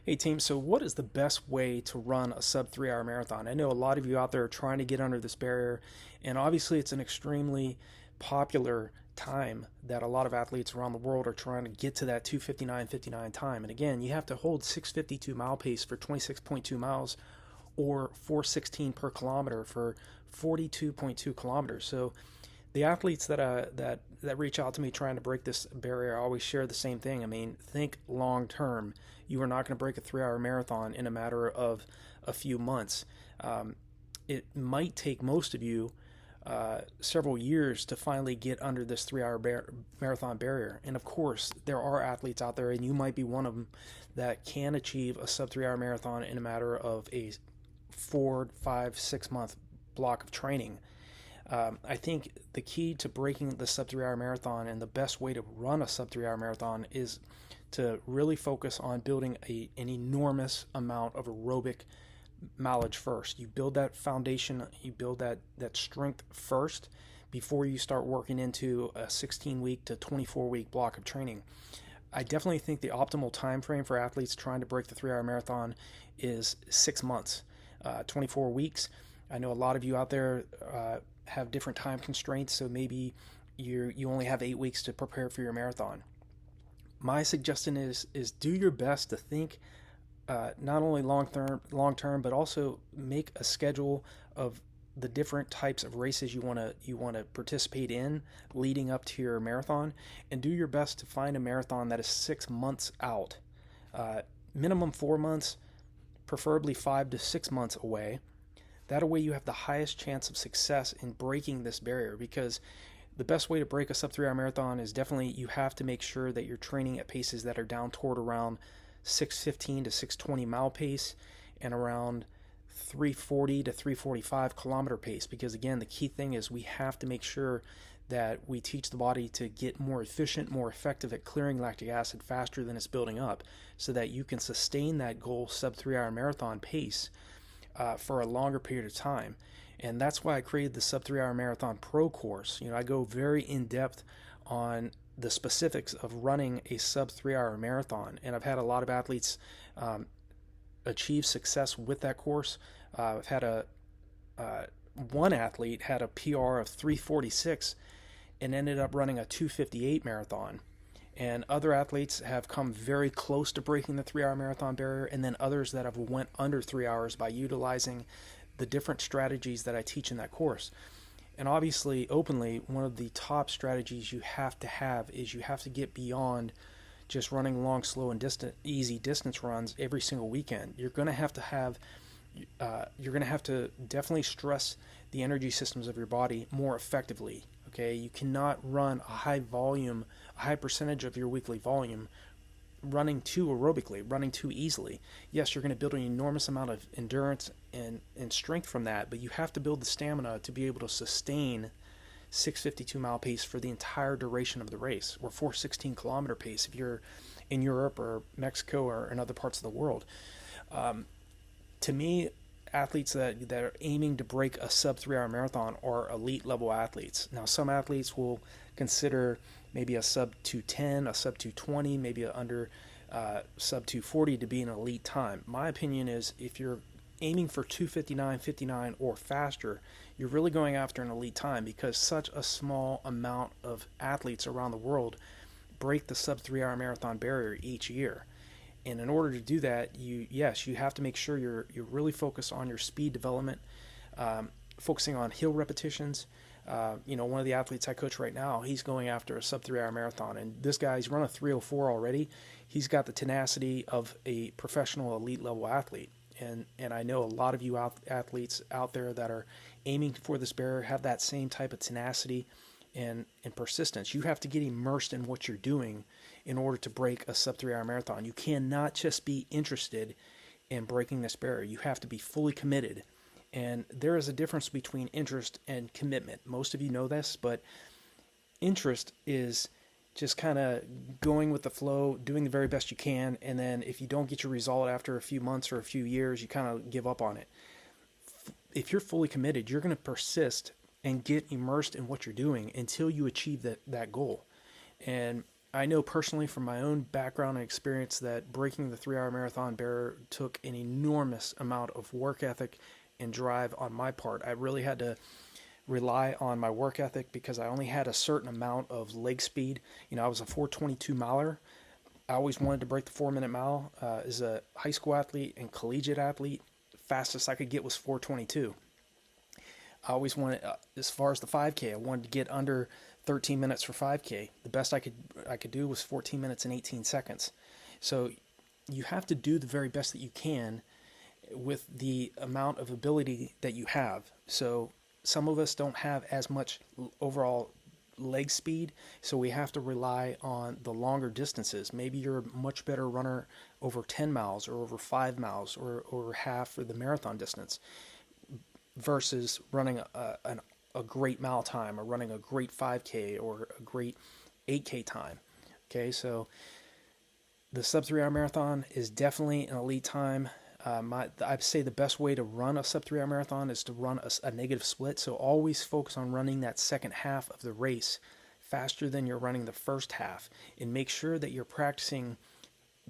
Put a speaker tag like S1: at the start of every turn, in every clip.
S1: Hey team, so what is the best way to run a sub 3 hour marathon? I know a lot of you out there are trying to get under this barrier, and obviously it's an extremely popular time that a lot of athletes around the world are trying to get to that 2:59:59 time. And again, you have to hold 6:52 mile pace for 26.2 miles or 4:16 per kilometer for 42.2 kilometers. So the athletes that reach out to me trying to break this barrier always share the same thing. I mean, think long term. You are not going to break a 3 hour marathon in a matter of a few months. It might take most of you several years to finally get under this 3 hour marathon barrier. And of course, there are athletes out there, and you might be one of them, that can achieve a sub 3 hour marathon in a matter of a 4, 5, 6 month block of training. I think the key to breaking the sub 3 hour marathon and the best way to run a sub 3 hour marathon is to really focus on building an enormous amount of aerobic mileage first. You build that foundation, you build that strength first before you start working into a 16-week to 24-week block of training. I definitely think the optimal time frame for athletes trying to break the 3 hour marathon is 6 months, 24 weeks. I know a lot of you out there have different time constraints, so maybe you only have 8 weeks to prepare for your marathon. My suggestion is do your best to think not only long term, but also make a schedule of the different types of races you want to participate in leading up to your marathon, and do your best to find a marathon that is 6 months out, minimum 4 months, preferably 5 to 6 months away. That way you have the highest chance of success in breaking this barrier, because the best way to break a sub 3 hour marathon is definitely you have to make sure that you're training at paces that are down toward around 6:15 to 6:20 mile pace and around 3:40 to 3:45 kilometer pace, because again, the key thing is we have to make sure that we teach the body to get more efficient, more effective at clearing lactic acid faster than it's building up, so that you can sustain that goal sub 3 hour marathon pace for a longer period of time. And that's why I created the sub 3 hour marathon pro course. I go very in depth on the specifics of running a sub 3 hour marathon, and I've had a lot of athletes achieve success with that course. I've had one athlete had a PR of 3:46 and ended up running a 2:58 marathon. And other athletes have come very close to breaking the 3 hour marathon barrier, and then others that have went under 3 hours by utilizing the different strategies that I teach in that course. And obviously, openly, one of the top strategies you have to have is you have to get beyond just running long, slow, and easy distance runs every single weekend. You're going to have to definitely stress the energy systems of your body more effectively. Okay, you cannot run a high percentage of your weekly volume running too aerobically, running too easily. Yes, you're going to build an enormous amount of endurance and strength from that, but you have to build the stamina to be able to sustain 6:52 mile pace for the entire duration of the race, or 4:16 kilometer pace if you're in Europe or Mexico or in other parts of the world. To me, athletes that are aiming to break a sub 3 hour marathon are elite level athletes. Now, some athletes will consider maybe a sub 210, a sub 220, maybe a under sub 240 to be an elite time. My opinion is if you're aiming for 2:59:59 or faster, you're really going after an elite time, because such a small amount of athletes around the world break the sub 3 hour marathon barrier each year. And in order to do that, you have to make sure you're really focused on your speed development, focusing on hill repetitions. One of the athletes I coach right now, he's going after a sub 3 hour marathon, and this guy's run a 3:04 already. He's got the tenacity of a professional elite level athlete. And I know a lot of you athletes out there that are aiming for this barrier have that same type of tenacity and persistence. You have to get immersed in what you're doing in order to break a sub 3 hour marathon. You cannot just be interested in breaking this barrier. You have to be fully committed. And there is a difference between interest and commitment. Most of you know this, but interest is just kind of going with the flow, doing the very best you can, and then if you don't get your result after a few months or a few years, you kind of give up on it. If you're fully committed, you're going to persist and get immersed in what you're doing until you achieve that goal. And I know personally from my own background and experience that breaking the 3 hour marathon barrier took an enormous amount of work ethic and drive on my part. I really had to rely on my work ethic because I only had a certain amount of leg speed. I was a 422 miler. I always wanted to break the 4 minute mile. As a high school athlete and collegiate athlete, fastest I could get was 422. I always wanted, as far as the 5K, I wanted to get under 13 minutes for 5K. The best I could do was 14 minutes and 18 seconds. So you have to do the very best that you can with the amount of ability that you have. So some of us don't have as much overall leg speed, so we have to rely on the longer distances. Maybe you're a much better runner over 10 miles or over 5 miles or over half of the marathon distance versus running a great mile time or running a great 5K or a great 8K time. Okay, so the sub 3 hour marathon is definitely an elite time. I'd say the best way to run a sub 3 hour marathon is to run a negative split. So always focus on running that second half of the race faster than you're running the first half, and make sure that you're practicing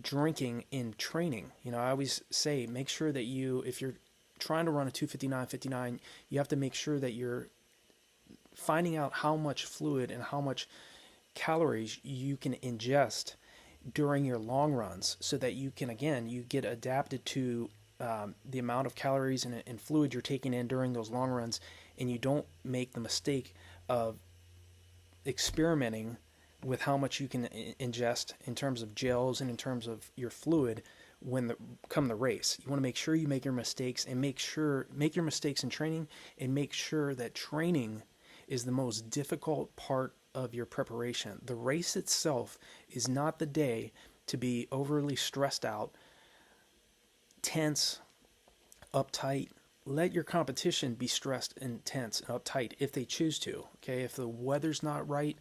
S1: drinking in training. I always say make sure that if you're trying to run a 2:59:59, you have to make sure that you're finding out how much fluid and how much calories you can ingest during your long runs, so that you get adapted to the amount of calories and fluid you're taking in during those long runs, and you don't make the mistake of experimenting with how much you can ingest in terms of gels and in terms of your fluid come the race. You want to make sure you make your mistakes, and make your mistakes in training, and make sure that training is the most difficult part of your preparation. The race itself is not the day to be overly stressed out, tense, uptight. Let your competition be stressed and tense and uptight if they choose to. Okay, if the weather's not right,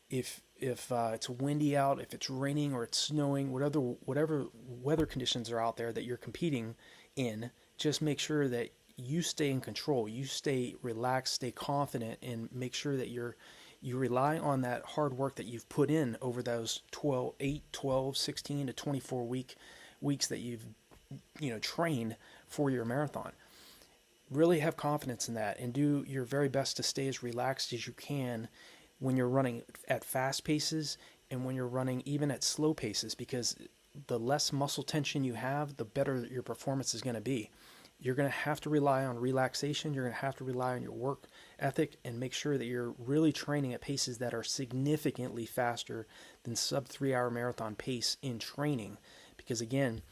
S1: if it's windy out, if it's raining or it's snowing, whatever weather conditions are out there that you're competing in, just make sure that you stay in control, you stay relaxed, stay confident, and make sure that you rely on that hard work that you've put in over those 12, 16 to 24 weeks that you've trained for your marathon. Really have confidence in that, and do your very best to stay as relaxed as you can when you're running at fast paces and when you're running even at slow paces, because the less muscle tension you have, the better your performance is going to be. You're going to have to rely on relaxation. You're going to have to rely on your work ethic, and make sure that you're really training at paces that are significantly faster than sub 3 hour marathon pace in training. Because again,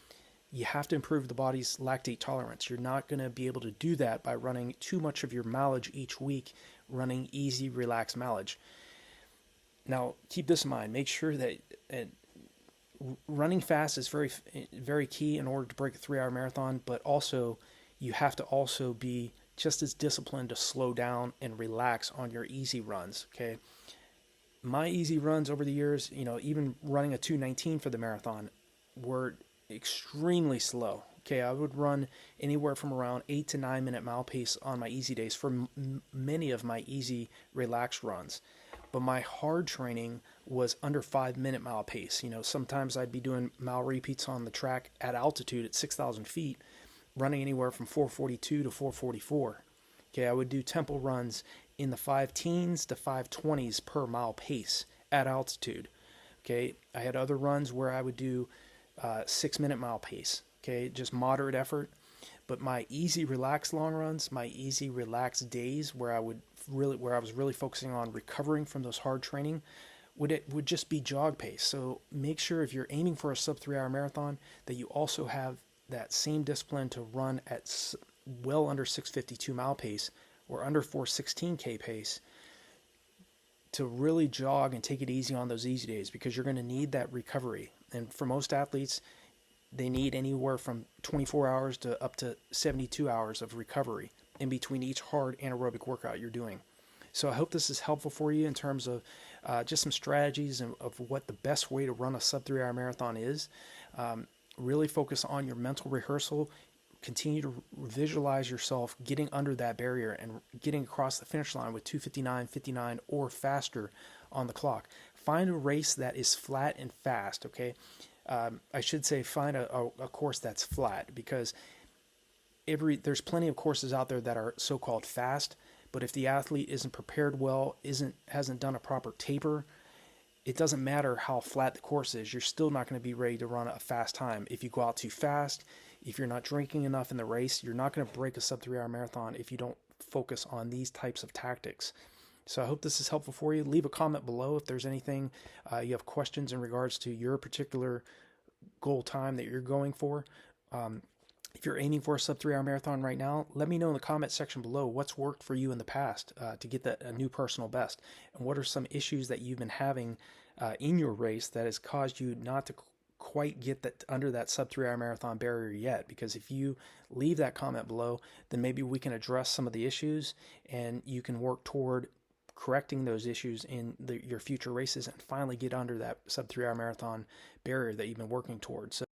S1: you have to improve the body's lactate tolerance. You're not going to be able to do that by running too much of your mileage each week, running easy, relaxed mileage. Now, keep this in mind. Make sure that running fast is very, very key in order to break a 3 hour marathon, but also you have to also be just as disciplined to slow down and relax on your easy runs. Okay. My easy runs over the years, even running a 2:19 for the marathon, were extremely slow. Okay, I would run anywhere from around 8 to 9 minute mile pace on my easy days for many of my easy relaxed runs. But my hard training was under 5 minute mile pace. Sometimes I'd be doing mile repeats on the track at altitude at 6,000 feet, running anywhere from 442 to 444. Okay, I would do tempo runs in the 5 teens to 520s per mile pace at altitude. Okay, I had other runs where I would do 6 minute mile pace. Okay, just moderate effort. But my easy relaxed long runs, my easy relaxed days where I was really focusing on recovering from those hard training, would just be jog pace. So make sure if you're aiming for a sub 3 hour marathon that you also have that same discipline to run at well under 652 mile pace or under 416K pace, to really jog and take it easy on those easy days, because you're going to need that recovery. And for most athletes, they need anywhere from 24 hours to up to 72 hours of recovery in between each hard anaerobic workout you're doing. So I hope this is helpful for you in terms of just some strategies of what the best way to run a sub 3 hour marathon is. Really focus on your mental rehearsal. Continue to visualize yourself getting under that barrier and getting across the finish line with 2:59:59 or faster on the clock. find a race that is flat and fast, okay? I should say find a course that's flat, because there's plenty of courses out there that are so-called fast, but if the athlete isn't prepared well, hasn't done a proper taper, it doesn't matter how flat the course is, you're still not going to be ready to run a fast time. If you go out too fast, if you're not drinking enough in the race, you're not going to break a sub 3 hour marathon if you don't focus on these types of tactics. So I hope this is helpful for you. Leave a comment below if there's anything you have questions in regards to your particular goal time that you're going for. If you're aiming for a sub 3 hour marathon right now, let me know in the comment section below what's worked for you in the past to get a new personal best, and what are some issues that you've been having in your race that has caused you not to quite get that under that sub 3 hour marathon barrier yet. Because if you leave that comment below, then maybe we can address some of the issues, and you can work toward correcting those issues in your future races and finally get under that sub 3 hour marathon barrier that you've been working towards. So